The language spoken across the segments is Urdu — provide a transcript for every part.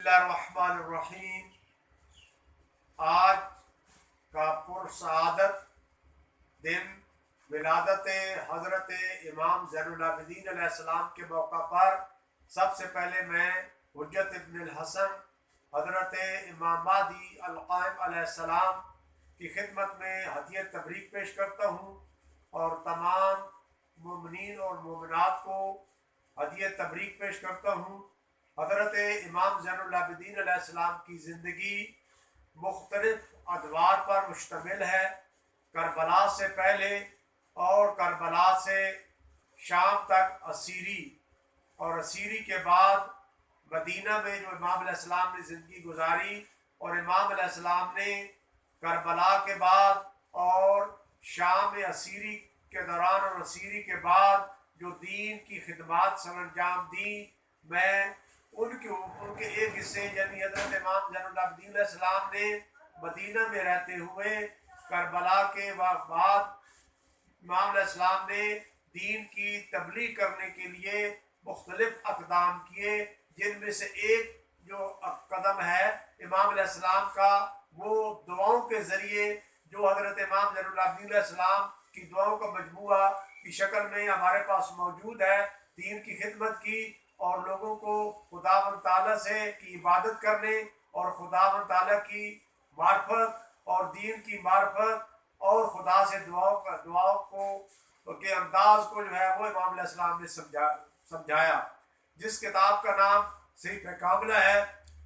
اللہ الرحمن الرحیم۔ آج کا پرسعادت دن ولادت حضرت امام زین العابدین علیہ السلام کے موقع پر سب سے پہلے میں حجت ابن الحسن حضرت امام مہدی القائم علیہ السلام کی خدمت میں ہدیہ تبریک پیش کرتا ہوں اور تمام مومنین اور مومنات کو ہدیہ تبریک پیش کرتا ہوں۔ حضرت امام زین العابدین علیہ السلام کی زندگی مختلف ادوار پر مشتمل ہے۔ کربلا سے پہلے اور کربلا سے شام تک اسیری، اور اسیری کے بعد مدینہ میں جو امام علیہ السلام نے زندگی گزاری، اور امام علیہ السلام نے کربلا کے بعد اور شام میں اسیری کے دوران اور اسیری کے بعد جو دین کی خدمات سر انجام دی، میں ان کے ایک حصے یعنی حضرت امام زین العابدین علیہ السلام نے مدینہ میں رہتے ہوئے کربلا کے بعد امام علیہ السلام نے دین کی تبلیغ کرنے کے لیے مختلف اقدام کیے، جن میں سے ایک جو قدم ہے امام علیہ السلام کا، وہ دعاؤں کے ذریعے جو حضرت امام زین العابدین علیہ السلام کی دعاؤں کا مجموعہ کی شکل میں ہمارے پاس موجود ہے، دین کی خدمت کی اور لوگوں کو خداوند تعالیٰ سے کی عبادت کرنے اور خداوند تعالیٰ کی معرفت اور دین کی معرفت اور خدا سے دعاؤں کو کے انداز کو جو ہے وہ امام علیہ السلام نے سمجھایا، جس کتاب کا نام صحیفہ کاملہ ہے،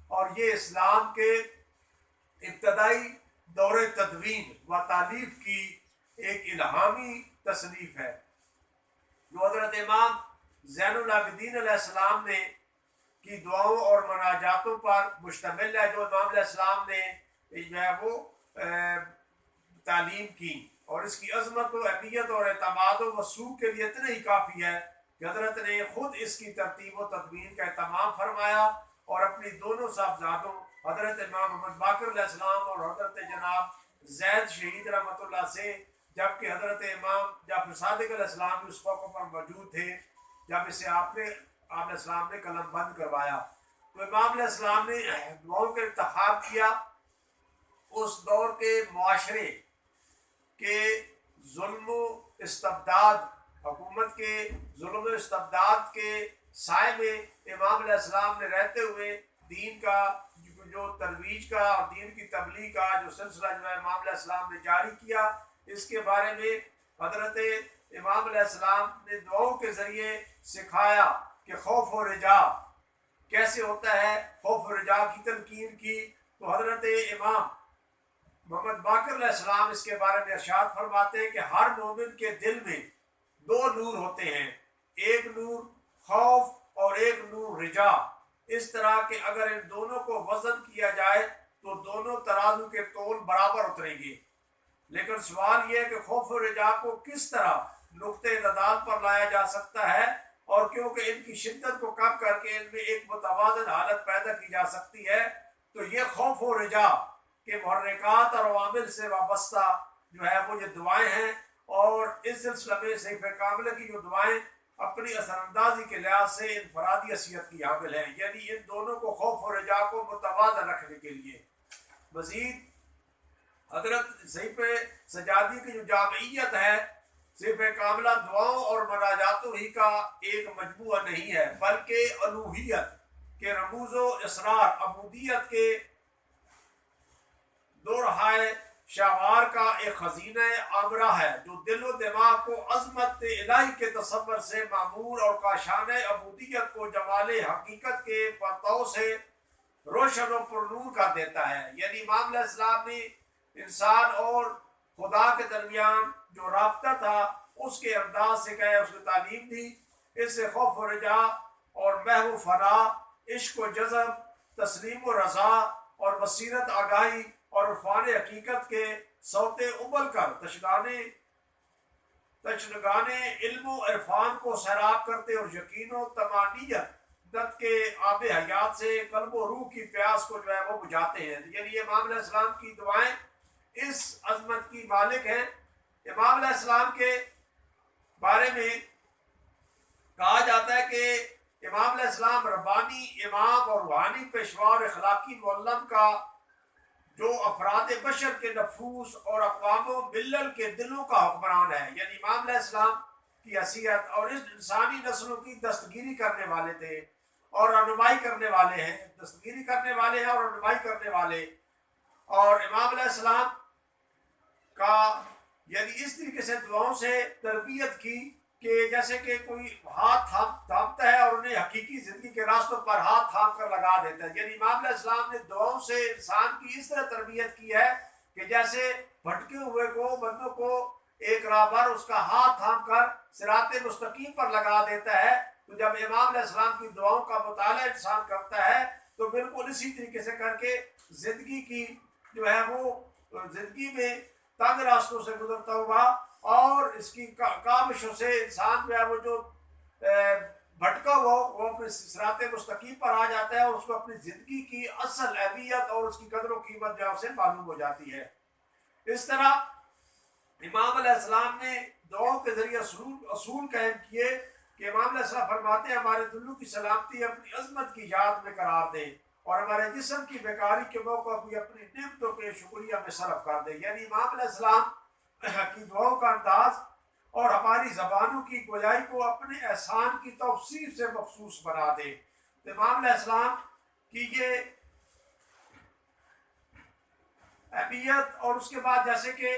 اور یہ اسلام کے ابتدائی دور تدوین و تالیف کی ایک الہامی تصنیف ہے جو حضرت امام زین العابدین علیہ السلام نے کی دعاؤں اور مناجاتوں پر مشتمل ہے، جو امام علیہ السلام نے جو ہے وہ تعلیم کی، اور اس کی عظمت و اہمیت اور اعتماد و وثوق کے لیے اتنا ہی کافی ہے کہ حضرت نے خود اس کی ترتیب و تدوین کا اہتمام فرمایا اور اپنی دونوں صاحبزادوں حضرت امام محمد باقر علیہ السلام اور حضرت جناب زید شہید رحمۃ اللہ سے، جبکہ حضرت امام جعفر صادق علیہ السلام بھی اس موقع پر موجود تھے جب اسے آپ علیہ السلام نے قلم بند کروایا، تو امام علیہ السلام نے دعاؤں کا انتخاب کیا۔ اس دور کے معاشرے کے ظلم و استبداد، حکومت کے ظلم و استبداد کے سائے میں امام علیہ السلام نے رہتے ہوئے دین کا جو ترویج کا اور دین کی تبلیغ کا جو سلسلہ جو ہے امام علیہ السلام نے جاری کیا، اس کے بارے میں حضرت امام علیہ السلام نے دعاؤں کے ذریعے سکھایا کہ خوف و رجا کیسے ہوتا ہے، خوف و رجا کی تلقین کی۔ تو حضرت امام محمد باقر علیہ السلام اس کے بارے میں ارشاد فرماتے ہیں کہ ہر مومن کے دل میں دو نور ہوتے ہیں، ایک نور خوف اور ایک نور رجا، اس طرح کہ اگر ان دونوں کو وزن کیا جائے تو دونوں ترازو کے تول برابر اتریں گے، لیکن سوال یہ ہے کہ خوف و رجا کو کس طرح نقطۂ اعتدال پر لایا جا سکتا ہے، اور کیونکہ ان کی شدت کو کم کر کے ان میں ایک متوازن حالت پیدا کی جا سکتی ہے، تو یہ خوف و رجا کے محرکات اور عوامل سے وابستہ جو ہے وہ یہ دعائیں ہیں، اور اس سلسلہ میں صحیفہ کاملہ کی جو دعائیں اپنی اثر اندازی کے لحاظ سے انفرادی حیثیت کی حامل ہیں، یعنی ان دونوں کو خوف و رجا کو متوازن رکھنے کے لیے۔ مزید حضرت صحیفہ سجادی کی جو جامعیت ہے، صحیفہ کاملہ دعاؤں اور مناجاتوں ہی کا ایک مجموعہ نہیں ہے، بلکہ الوہیت کے رموز و اسرار، عبودیت کے دو رہائے شاہوار کا ایک خزینہ عامرہ ہے، جو دل و دماغ کو عظمت الہی کے تصور سے معمور اور کاشان عبودیت کو جمال حقیقت کے پرتو سے روشن و پرنور کر دیتا ہے۔ یعنی امام علیہ السلام نے انسان اور خدا کے درمیان جو رابطہ تھا اس کے انداز سے کہے، اس کو تعلیم دی، اس سے خوف و رجا اور محو و فنا، عشق و جذب، تسلیم و رضا اور بصیرت آگاہی اور عرفان حقیقت کے سوتے ابل کر تشنگانے علم و عرفان کو سیراب کرتے اور یقین و طمانینت کے آب حیات سے قلب و روح کی پیاس کو جو ہے وہ بجھاتے ہیں۔ یعنی امام علیہ السلام کی دعائیں اس عظمت کی مالک ہیں۔ امام علیہ السلام کے بارے میں کہا جاتا ہے کہ امام علیہ السلام ربانی امام اور روحانی پیشوا اور اخلاقی معلم کا جو افراد بشر کے نفوس اور اقوام و ملل کے دلوں کا حکمران ہے، یعنی امام علیہ السلام کی حیثیت اور اس انسانی نسلوں کی دستگیری کرنے والے تھے اور رہنمائی کرنے والے ہیں، دستگیری کرنے والے ہیں اور رہنمائی کرنے والے. اور امام علیہ السلام کا یعنی اس طریقے سے دعاؤں سے تربیت کی کہ جیسے کہ کوئی ہاتھ تھامتا ہے اور انہیں حقیقی زندگی کے راستوں پر ہاتھ تھام کر لگا دیتا ہے. یعنی امام علیہ السلام نے دعاؤں سے انسان کی اس طرح تربیت کی ہے کہ جیسے بھٹکے ہوئے کو بندوں کو ایک راہبر اس کا ہاتھ تھام کر صراط مستقیم پر لگا دیتا ہے. تو جب امام علیہ السلام کی دعاؤں کا مطالعہ انسان کرتا ہے تو بالکل اسی طریقے سے کر کے زندگی کی جو ہے وہ زندگی میں تنگ راستوں سے گزرتا ہوا اور اس کی کاوشوں سے انسان جو ہے وہ جو بھٹکا ہوا وہ اپنے صراط مستقیم پر آ جاتا ہے اور اس کو اپنی زندگی کی اصل اہمیت اور اس کی قدر و قیمت جو ہے اسے معلوم ہو جاتی ہے. اس طرح امام علیہ السلام نے دعاؤں کے ذریعے اصول قائم کیے کہ امام علیہ السلام فرماتے ہیں ہمارے دلوں کی سلامتی اپنی عظمت کی یاد میں قرار دے اور ہمارے جسم کی بیکاری کے موقع بھی اپنی نعمتوں کے شکریہ میں صرف کر دے. یعنی امام علیہ السلام کی دعاؤں کا انداز اور ہماری زبانوں کی گویائی کو اپنے احسان کی توصیف سے مخصوص بنا دے. تو امام علیہ السلام کی یہ اہمیت اور اس کے بعد جیسے کہ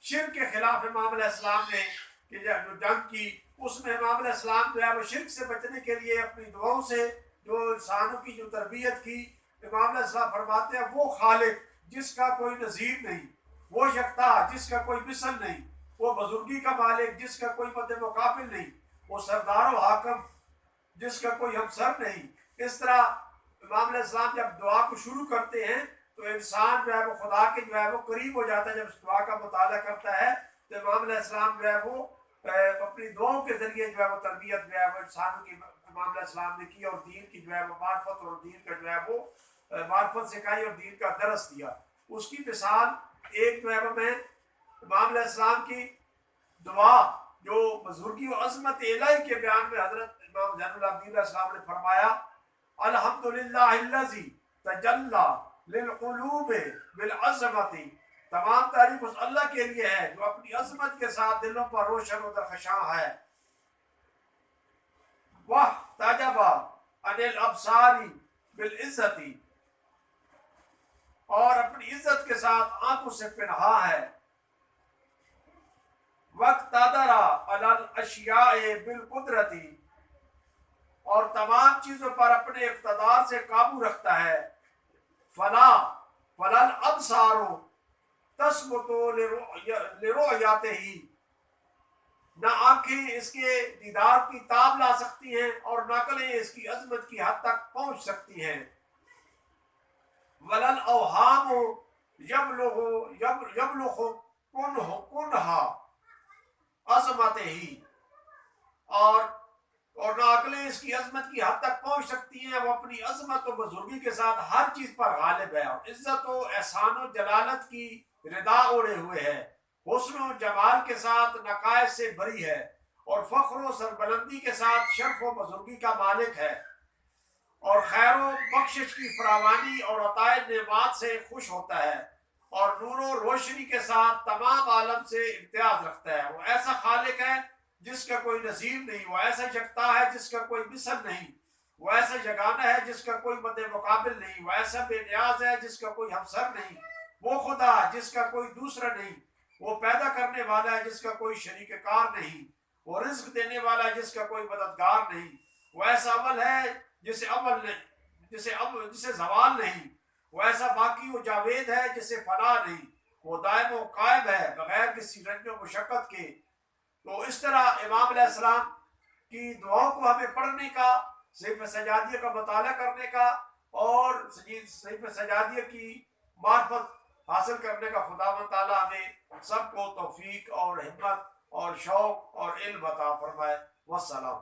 شرک کے خلاف امام علیہ السلام نے کہ جو جنگ کی اس میں امام علیہ السلام جو ہے وہ شرک سے بچنے کے لیے اپنی دعاؤں سے جو انسانوں کی جو تربیت کی. امام علیہ السلام فرماتے ہیں وہ خالق جس کا کوئی نظیر نہیں، وہ یکتا جس کا کوئی مثل نہیں، وہ بزرگی کا مالک جس کا کوئی مد مقابل نہیں، وہ سردار و حاکم جس کا کوئی ہمسر نہیں. اس طرح امام علیہ السلام جب دعا کو شروع کرتے ہیں تو انسان جو ہے وہ خدا کے جو ہے وہ قریب ہو جاتا ہے. جب اس دعا کا مطالعہ کرتا ہے تو امام علیہ السلام جو ہے وہ اپنی دعاؤں کے ذریعے جو ہے وہ تربیت جو ہے وہ انسانوں کی امام علیہ السلام نے کی اور دین کی جو ہے وہ معرفت اور دین کا جو ہے وہ معرفت سکھائی اور دین کا درس دیا. اس کی مثال ایک جو ہے وہ میں امام علیہ السلام کی دعا جو بزرگی و عظمت الہی کے بیان میں حضرت امام زین العابدین علیہ السلام نے فرمایا الحمدللہ الذی تجلی للقلوب بالعظمت، تمام تعریف اس اللہ کے لیے ہے جو اپنی عظمت کے ساتھ دلوں پر روشن و درخشاں ہے. وہ تاجبہ عن الابصاری بالعزت، اور اپنی عزت کے ساتھ آنکھوں سے پنہا ہے. وقت تادرا علی الاشیاء بالقدرت، اور تمام چیزوں پر اپنے اقتدار سے قابو رکھتا ہے. فلا الابصار تثبت لرؤیتہ، نہ آنکھیں اس کے دیدار کی تاب لا سکتی ہیں اور نقلیں اس کی عظمت کی حد تک پہنچ سکتی ہیں. ولل اوہام یبلغ کنہا عظمت ہی، اور نہ عقلیں اس کی عظمت کی حد تک پہنچ سکتی ہیں. وہ اپنی عظمت و بزرگی کے ساتھ ہر چیز پر غالب ہے اور عزت و احسان و جلالت کی ردا اوڑے ہوئے ہے. حسن و جمال کے ساتھ نقائص سے بری ہے اور فخر و سربلندی کے ساتھ شرف و بزرگی کا مالک ہے اور خیر و بخشش کی فراوانی اور عطاء نعمات سے خوش ہوتا ہے اور نور و روشنی کے ساتھ تمام عالم سے امتیاز رکھتا ہے. وہ ایسا خالق ہے جس کا کوئی نظیر نہیں، وہ ایسا یکتا ہے جس کا کوئی مثل نہیں، وہ ایسا یگانہ ہے جس کا کوئی مد مقابل نہیں، وہ ایسا بے نیاز ہے جس کا کوئی ہمسر نہیں، وہ خدا جس کا کوئی دوسرا نہیں، وہ پیدا کرنے والا ہے جس کا کوئی شریک کار نہیں، وہ رزق دینے والا ہے جس کا کوئی مددگار نہیں، وہ ایسا اول ہے جسے زوال نہیں، وہ ایسا باقی و جاوید ہے جسے فنا نہیں، وہ دائم و قائم ہے بغیر کسی رنج و مشقت کے. تو اس طرح امام علیہ السلام کی دعاؤں کو ہمیں پڑھنے کا، صحیفہ سجادیہ کا مطالعہ کرنے کا اور صحیفہ سجادیہ کی معرفت حاصل کرنے کا خداوند تعالیٰ ہمیں سب کو توفیق اور ہمت اور شوق اور علم عطا فرمائے. والسلام.